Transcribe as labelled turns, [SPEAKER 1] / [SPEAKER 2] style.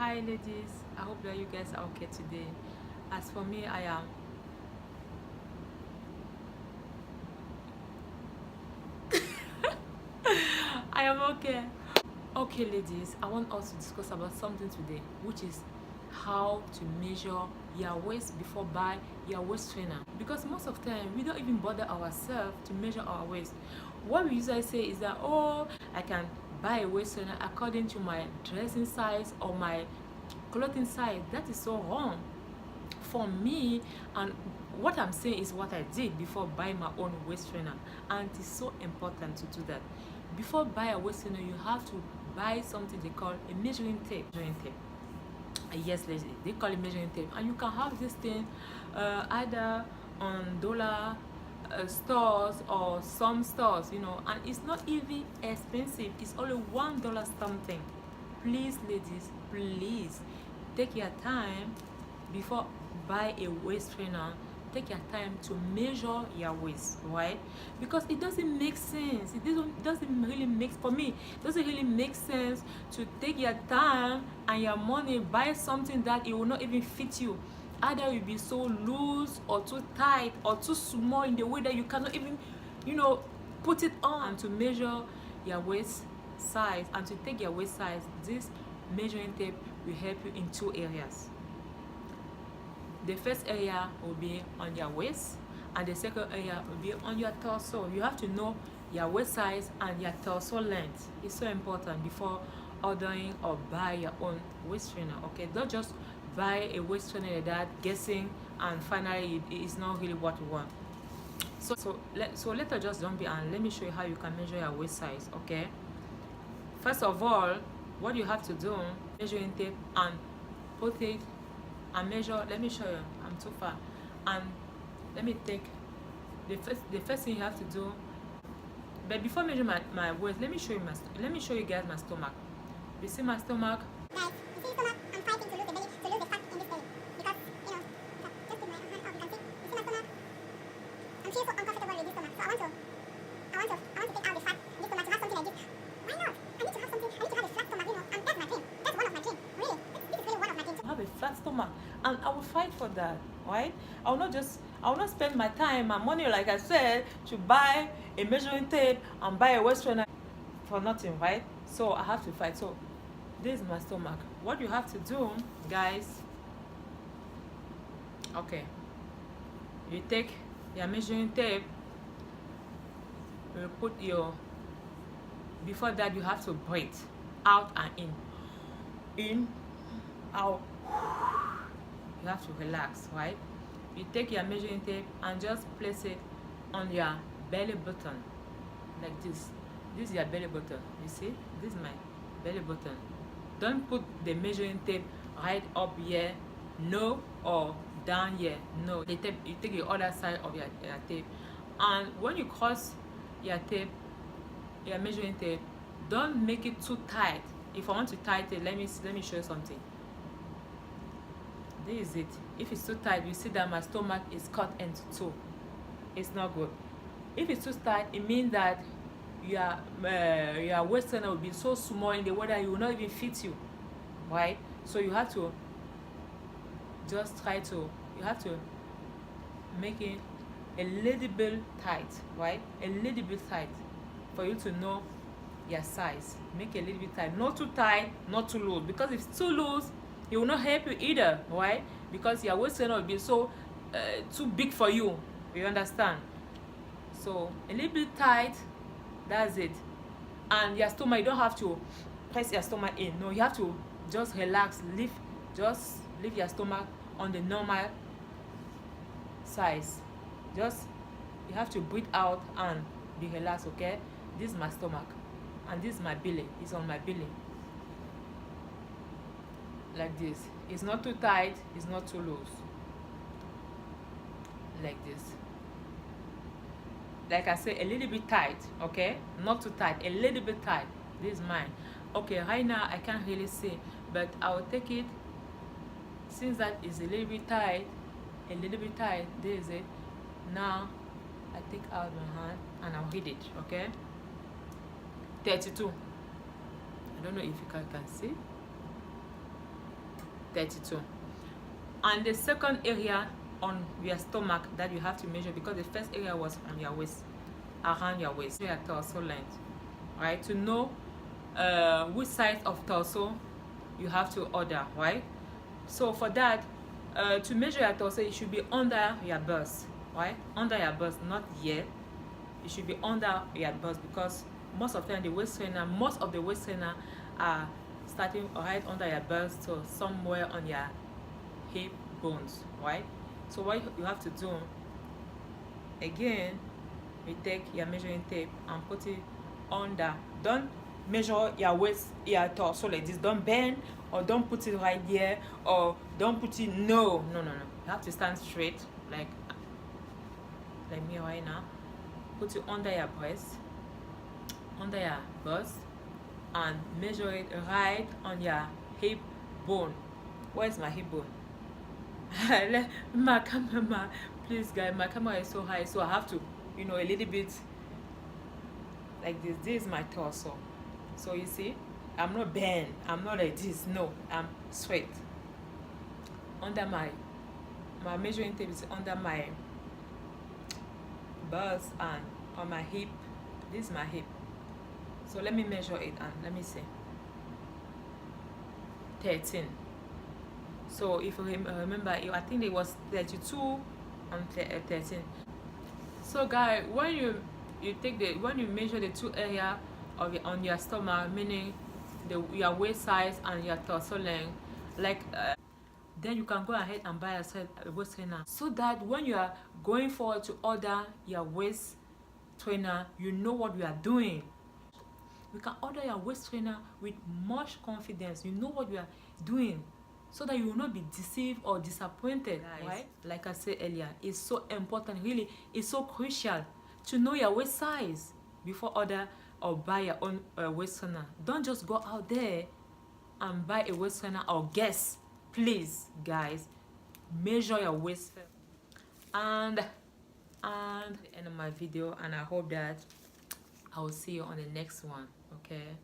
[SPEAKER 1] Hi ladies, I hope that you guys are okay today. As for me, I am. I am okay. Okay ladies, I want us to discuss about something today, which is how to measure your waist before buy your waist trainer. Because most of the time we don't even bother ourselves to measure our waist. What we usually say is that, oh, I can buy a waist trainer according to my dressing size or my clothing size. That is so wrong for me. And what I'm saying is what I did before buying my own waist trainer, and it is so important to do that. Before buying a waist trainer, you have to buy something they call a measuring tape. Yes ladies, they call it measuring tape, and you can have this thing either on dollar stores or some stores, and it's not even expensive. It's only $1 something. Please ladies, please take your time before buy a waist trainer. Take your time to measure your waist, right? Because it doesn't make sense. It doesn't really make, for me, it doesn't really make sense to take your time and your money buy something that it will not even fit you. Either it will be so loose or too tight or too small in the way that you cannot even put it on. And to measure your waist size and to take your waist size, this measuring tape will help you in two areas. The first area will be on your waist, and the second area will be on your torso. You have to know your waist size and your torso length. It's so important before ordering or buy your own waist trainer. Okay, don't just buy a waist trainer like that, guessing, and finally it's not really what you want. So let us just jump in and let me show you how you can measure your waist size. Okay, first of all, what you have to do, measuring tape and put it and measure. Let me show you, I'm too far. And let me take the first thing you have to do. But before measuring my waist, let me show you guys my stomach. You see my stomach?
[SPEAKER 2] Guys, you see stomach? I'm fighting to lose the belly, to lose the fat in this belly. Because, just put my hand up, you can see. You see my stomach? I'm feeling so uncomfortable with this stomach. So I want to take out the fat in this stomach to have something like this. Why not? I need to have something, I need to have a flat stomach, and that's my dream. That's one of my dreams. Really. This is really one of my dreams.
[SPEAKER 1] Have a flat stomach, and I will fight for that, right? I will not spend my time and money, like I said, to buy a measuring tape and buy a waist trainer for nothing, right? So I have to fight. So this is my stomach. What you have to do, guys, okay, you take your measuring tape, you put your, before that you have to breathe out and in, out. You have to relax, right? You take your measuring tape and just place it on your belly button like this. This is your belly button. You see, this is my belly button. Don't put the measuring tape right up here, no, or down here, no. The tape, you take the other side of your tape, and when you cross your tape, your measuring tape, don't make it too tight. If I want to tighten it, let me show you something. This is it. If it's too tight, you see that my stomach is cut into two. It's not good. If it's too tight, it means that your waist trainer will be so small in the way that it will not even fit you, right? So you have to just you have to make it a little bit tight, right? A little bit tight for you to know your size. Make it a little bit tight, not too tight, not too loose, because if it's too loose, it will not help you either, right? Because your waist trainer will be so too big for you. You understand? So a little bit tight, that's it. And your stomach, you don't have to press your stomach in. No, you have to just relax, leave your stomach on the normal size. Just, you have to breathe out and be relaxed. Okay, this is my stomach, and this is my belly. It's on my belly like this. It's not too tight, it's not too loose, like this. Like I said, a little bit tight, okay? Not too tight, a little bit tight. This is mine. Okay, right now I can't really see, but I will take it. Since that is a little bit tight, this is it. Now I take out my hand and I'll read it, okay? 32. I don't know if you can see. 32. And the second area on your stomach that you have to measure, because the first area was on your waist, around your waist, your torso length, right? To know which size of torso you have to order, right? So for that, to measure your torso, it should be under your bust, right? Under your bust, not here. It should be under your bust, because most of the time most of the waist trainer are starting right under your bust, so somewhere on your hip bones, right? So what you have to do, again, you take your measuring tape and put it under. Don't measure your waist, your torso like this. Don't bend, or don't put it right there, or don't put it, no. You have to stand straight like me right now. Put it under your breast, under your bust, and measure it right on your hip bone. Where's my hip bone? My camera, please guys, my camera is so high, so I have to, a little bit like this. This is my torso. So you see, I'm not bent, I'm not like this, no, I'm straight. Under my measuring tape is under my bust and on my hip. This is my hip. So let me measure it and let me see. 13. So if you remember, I think it was 32 and 13. So guys, when you measure the two area on your stomach, meaning your waist size and your torso length, then you can go ahead and buy yourself a waist trainer, so that when you are going forward to order your waist trainer, you know what you are doing. You can order your waist trainer with much confidence. You know what you are doing, so that you will not be deceived or disappointed, right? Like I said earlier, it's so important, really, it's so crucial to know your waist size before order or buy your own waist trainer. Don't just go out there and buy a waist trainer or guess. Please guys, measure your waist first. And the end of my video, and I hope that I will see you on the next one. Okay.